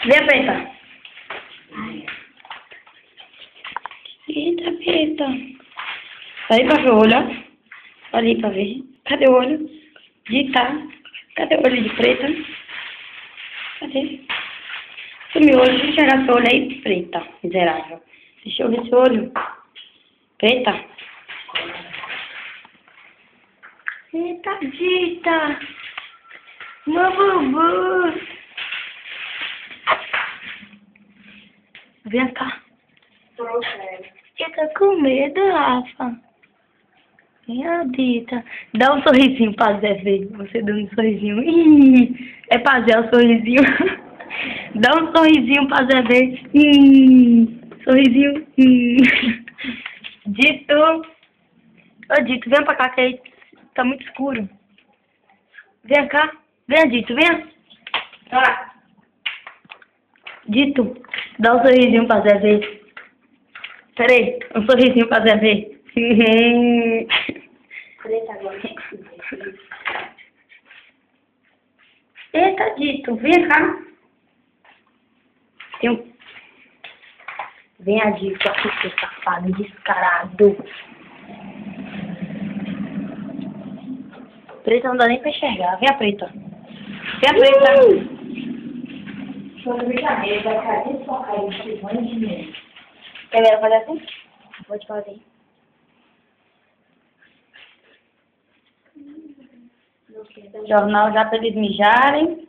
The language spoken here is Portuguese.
Vem, preta. Eita, preta. Aí pra ver o olho, ó. Olha aí pra ver. Cadê o olho? De tá. Cadê o olho de preta? Cadê? Sumiu o olho. Deixa eu enxergar seu olho aí, preta. Miserável. Deixa eu ver seu olho. Preta. Eita, Dita. Meu bubu. Vem cá. Eu tô com medo, Rafa. Minha Dita. Dá um sorrisinho pra Zé ver. Você dá um sorrisinho. Ih, é pra Zé o sorrisinho. Dá um sorrisinho pra Zé ver. Sorrisinho. Dito. Ô, Dito, vem pra cá que aí tá muito escuro. Vem cá. Vem, Dito, vem. Tá. Dito, dá um sorrisinho pra Zé ver. Peraí, um sorrisinho pra Zé ver. Eita, Dito, vem cá. Tem um... Vem a Dito aqui, seu safado, descarado. Preta não dá nem pra enxergar. Vem a preta. Vem a preta. Quando brincadeira, vai cair só cair de banho de medo. Quer fazer assim? Pode fazer. Jornal já pra eles mijarem.